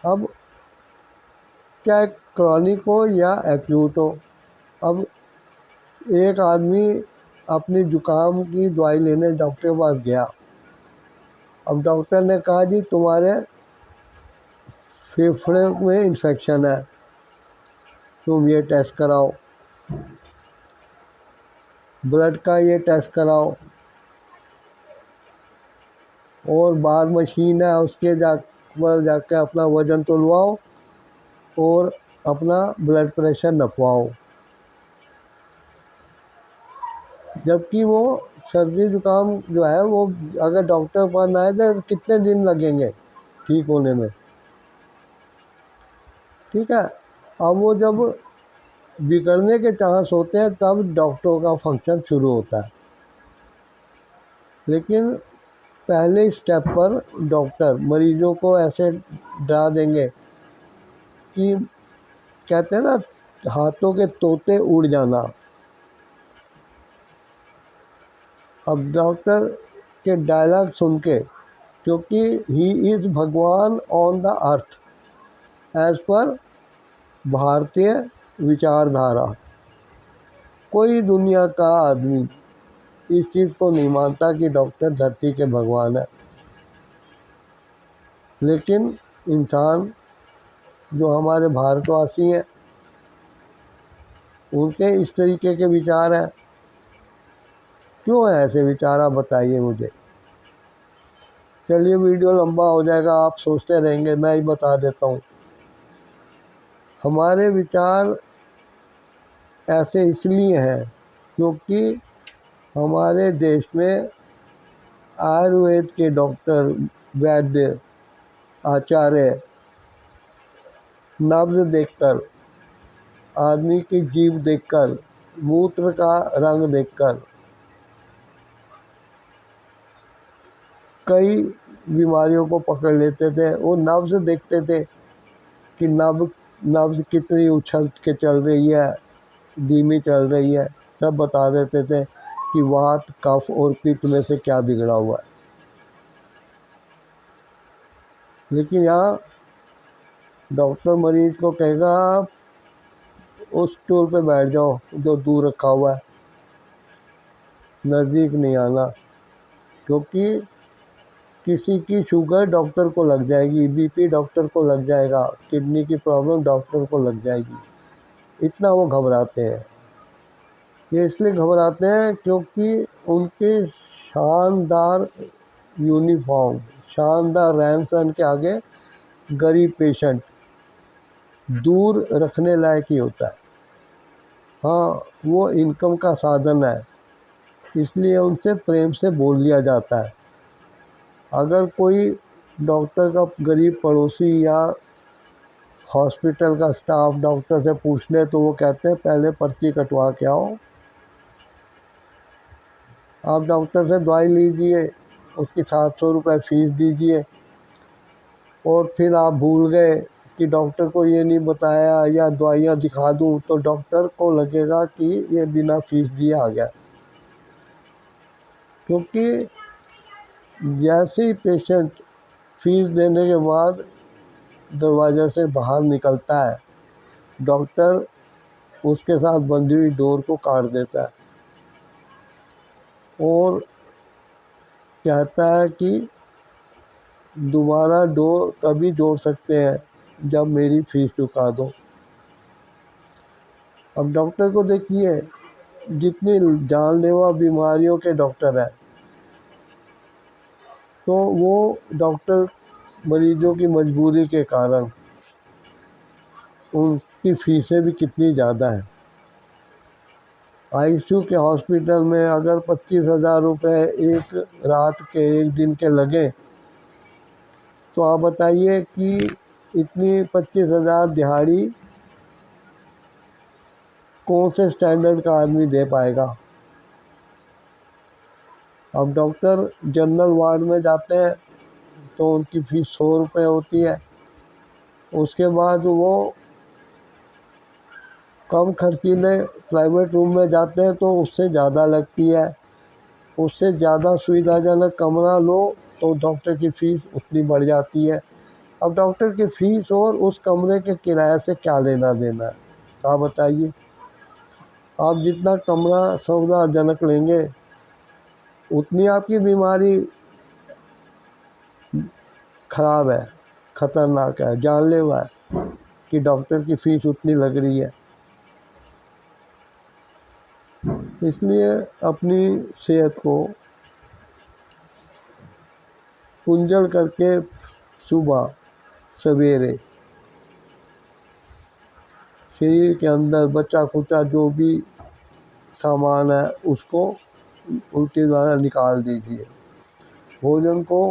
अब क्या क्रॉनिक हो या एक्यूट हो, अब एक आदमी अपनी जुकाम की दवाई लेने डॉक्टर के पास गया। अब डॉक्टर ने कहा जी तुम्हारे फेफड़े में इन्फेक्शन है, तुम ये टेस्ट कराओ, ब्लड का ये टेस्ट कराओ, और बाहर मशीन है उसके पर जाकर अपना वज़न तुलवाओ और अपना ब्लड प्रेशर नपवाओ। जबकि वो सर्दी जुकाम जो है वो अगर डॉक्टर के पास ना आए तो कितने दिन लगेंगे ठीक होने में, ठीक है। अब वो जब बिगड़ने के चांस होते हैं तब डॉक्टरों का फंक्शन शुरू होता है। लेकिन पहले स्टेप पर डॉक्टर मरीजों को ऐसे डरा देंगे कि कहते हैं ना हाथों के तोते उड़ जाना। अब डॉक्टर के डायलॉग सुन के, क्योंकि he is bhagwan on the earth as पर भारतीय विचारधारा, कोई दुनिया का आदमी इस चीज़ को नहीं मानता कि डॉक्टर धरती के भगवान है। लेकिन इंसान जो हमारे भारतवासी हैं उनके इस तरीके के विचार हैं। क्यों है ऐसे विचार, आप बताइए मुझे। चलिए वीडियो लंबा हो जाएगा, आप सोचते रहेंगे, मैं ही बता देता हूँ। हमारे विचार ऐसे इसलिए हैं क्योंकि हमारे देश में आयुर्वेद के डॉक्टर, वैद्य, आचार्य नब्ज देखकर, आदमी की जीभ देखकर, मूत्र का रंग देखकर कई बीमारियों को पकड़ लेते थे। वो नब्ज देखते थे कि नब्ज कितनी उछल के चल रही है, धीमी चल रही है, सब बता देते थे कि वात, कफ और पित्त में से क्या बिगड़ा हुआ है। लेकिन यहाँ डॉक्टर मरीज को कहेगा आप उस स्टूल पे बैठ जाओ जो दूर रखा हुआ है, नज़दीक नहीं आना, क्योंकि किसी की शुगर डॉक्टर को लग जाएगी, बीपी डॉक्टर को लग जाएगा, किडनी की प्रॉब्लम डॉक्टर को लग जाएगी। इतना वो घबराते हैं। ये इसलिए घबराते हैं क्योंकि उनके शानदार यूनिफॉर्म, शानदार रहन सहन के आगे गरीब पेशेंट दूर रखने लायक ही होता है। हाँ, वो इनकम का साधन है, इसलिए उनसे प्रेम से बोल लिया जाता है। अगर कोई डॉक्टर का गरीब पड़ोसी या हॉस्पिटल का स्टाफ डॉक्टर से पूछ ले तो वो कहते हैं पहले पर्ची कटवा के आओ। आप डॉक्टर से दवाई लीजिए, उसकी 700 रुपये फ़ीस दीजिए, और फिर आप भूल गए कि डॉक्टर को ये नहीं बताया या दवाइयाँ दिखा दूँ, तो डॉक्टर को लगेगा कि ये बिना फ़ीस दिए आ गया। क्योंकि जैसे ही पेशेंट फीस देने के बाद दरवाजे से बाहर निकलता है, डॉक्टर उसके साथ बंधी हुई डोर को काट देता है और कहता है कि दोबारा डोर तभी जोड़ सकते हैं जब मेरी फीस चुका दो। अब डॉक्टर को देखिए, जितनी जानलेवा बीमारियों के डॉक्टर हैं, तो वो डॉक्टर मरीजों की मजबूरी के कारण उनकी फ़ीसें भी कितनी ज़्यादा हैं। आईसीयू के हॉस्पिटल में अगर 25,000 रुपये एक रात के, एक दिन के लगे, तो आप बताइए कि इतनी 25,000 दिहाड़ी कौन से स्टैंडर्ड का आदमी दे पाएगा। अब डॉक्टर जनरल वार्ड में जाते हैं तो उनकी फ़ीस 100 रुपये होती है। उसके बाद वो कम खर्चीले प्राइवेट रूम में जाते हैं तो उससे ज़्यादा लगती है। उससे ज़्यादा सुविधाजनक कमरा लो तो डॉक्टर की फ़ीस उतनी बढ़ जाती है। अब डॉक्टर की फ़ीस और उस कमरे के किराए से क्या लेना देना है, आप बताइए। आप जितना कमरा सुविधाजनक लेंगे उतनी आपकी बीमारी ख़राब है, ख़तरनाक है, जानलेवा है कि डॉक्टर की फ़ीस उतनी लग रही है। इसलिए अपनी सेहत को पुंजल करके सुबह सवेरे शरीर के अंदर बचा खुचा जो भी सामान है उसको उल्टी द्वारा निकाल दीजिए। भोजन को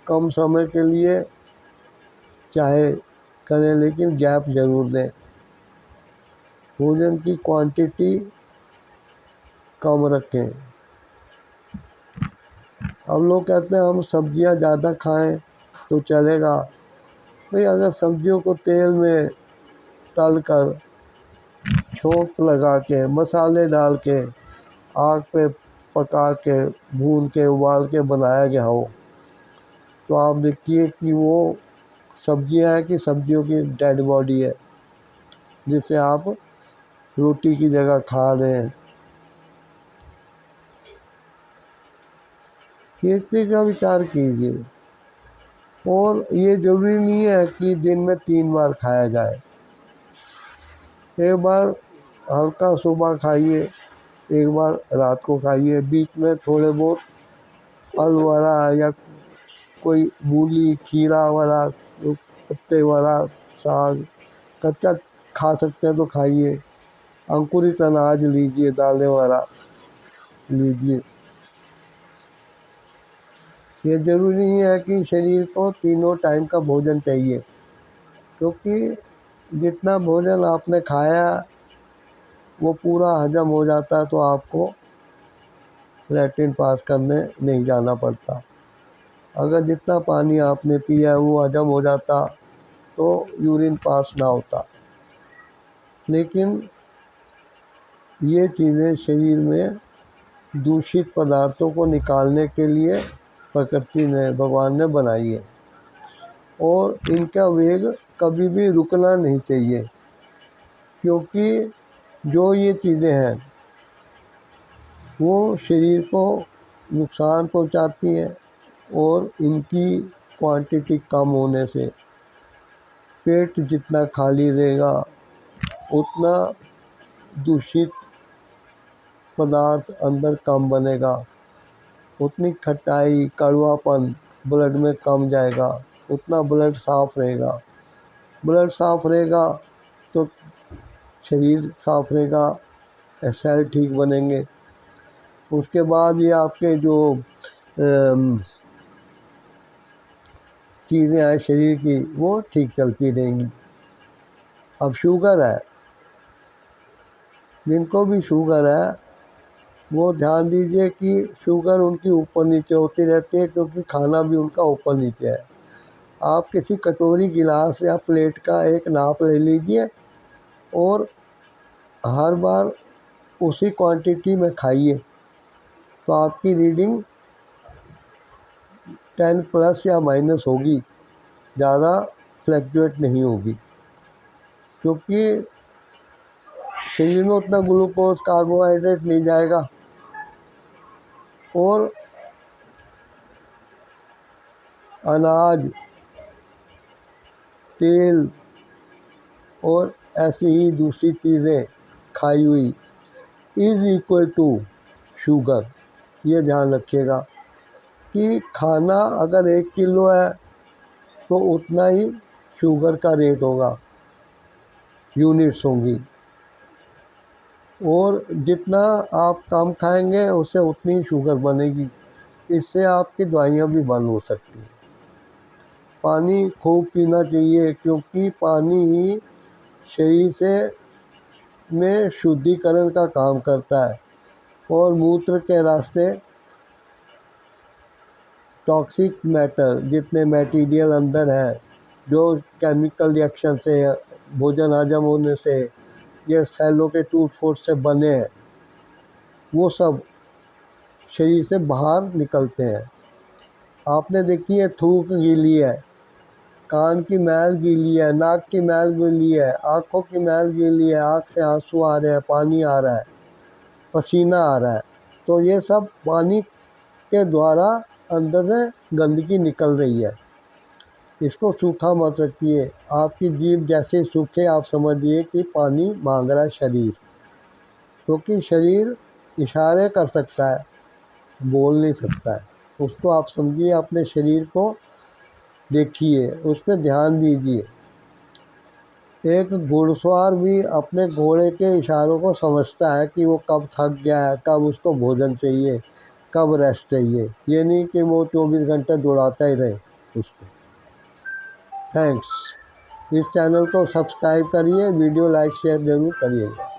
कम समय के लिए चाहे करें लेकिन गैप ज़रूर दें। भोजन की क्वांटिटी कम रखें। अब लोग कहते हैं हम सब्जियां ज़्यादा खाएं तो चलेगा। भाई अगर सब्जियों को तेल में तल कर छोंक लगा के मसाले डाल के आग पे पका के भून के उबाल के बनाया गया हो तो आप देखिए कि वो सब्जियां हैं कि सब्जियों की डेड बॉडी है जिसे आप रोटी की जगह खा रहे हैं। इस चीज़ का विचार कीजिए। और ये ज़रूरी नहीं है कि दिन में 3 बार खाया जाए। एक बार हल्का सुबह खाइए, एक बार रात को खाइए, बीच में थोड़े बहुत फल वगैरह या कोई मूली खीरा वगैरह पत्ते वगैरह साग कच्चा खा सकते हैं तो खाइए। अंकुरित अनाज लीजिए, दालें वगैरह लीजिए। ये ज़रूरी नहीं है कि शरीर को तीनों टाइम का भोजन चाहिए, क्योंकि जितना भोजन आपने खाया वो पूरा हजम हो जाता है तो आपको लैट्रिन पास करने नहीं जाना पड़ता। अगर जितना पानी आपने पिया है वो हजम हो जाता तो यूरिन पास ना होता। लेकिन ये चीज़ें शरीर में दूषित पदार्थों को निकालने के लिए प्रकृति ने भगवान ने बनाई है और इनका वेग कभी भी रुकना नहीं चाहिए, क्योंकि जो ये चीज़ें हैं वो शरीर को नुकसान पहुंचाती हैं और इनकी क्वांटिटी कम होने से पेट जितना खाली रहेगा उतना दूषित पदार्थ अंदर कम बनेगा, उतनी खटाई कड़वापन ब्लड में कम जाएगा, उतना ब्लड साफ रहेगा। ब्लड साफ रहेगा तो शरीर साफ रहेगा, सेल ठीक बनेंगे। उसके बाद ये आपके जो चीज़ें हैं शरीर की वो ठीक चलती रहेंगी। अब शुगर है, जिनको भी शुगर है वो ध्यान दीजिए कि शुगर उनकी ऊपर नीचे होती रहती है, क्योंकि खाना भी उनका ऊपर नीचे है। आप किसी कटोरी गिलास या प्लेट का एक नाप ले लीजिए और हर बार उसी क्वांटिटी में खाइए तो आपकी रीडिंग 10 प्लस या माइनस होगी, ज़्यादा फ्लैक्चुएट नहीं होगी, क्योंकि शरीर में उतना ग्लूकोज कार्बोहाइड्रेट नहीं जाएगा। और अनाज तेल और ऐसी ही दूसरी चीज़ें खाई हुई इज़ इक्वल टू शुगर। ये ध्यान रखिएगा कि खाना अगर 1 किलो है तो उतना ही शुगर का रेट होगा, यूनिट्स होंगी। और जितना आप कम खाएंगे उससे उतनी शुगर बनेगी। इससे आपकी दवाइयाँ भी बंद हो सकती हैं। पानी खूब पीना चाहिए, क्योंकि पानी ही शरीर से में शुद्धिकरण का काम करता है और मूत्र के रास्ते टॉक्सिक मैटर जितने मटेरियल अंदर है जो केमिकल रिएक्शन से भोजन हजम होने से ये सेलों के टूट फूट से बने हैं, वो सब शरीर से बाहर निकलते हैं। आपने देखिए थूक गीली है कान की मैल गीली है, नाक की मैल गीली है, आँखों की मैल गीली है, आँख से आंसू आ रहे हैं, पानी आ रहा है, पसीना आ रहा है, तो ये सब पानी के द्वारा अंदर से गंदगी निकल रही है। इसको सूखा मत रखिए। आपकी जीभ जैसे सूखे आप समझिए कि पानी मांग रहा है शरीर, क्योंकि शरीर इशारे कर सकता है, बोल नहीं सकता है। उसको आप समझिए, अपने शरीर को देखिए, उस पर ध्यान दीजिए। एक घुड़सवार भी अपने घोड़े के इशारों को समझता है कि वो कब थक गया है, कब उसको भोजन चाहिए, कब रेस्ट चाहिए। ये नहीं कि वो 24 घंटे दौड़ाता ही रहे उसको। थैंक्स। इस चैनल को सब्सक्राइब करिए, वीडियो लाइक शेयर ज़रूर करिएगा।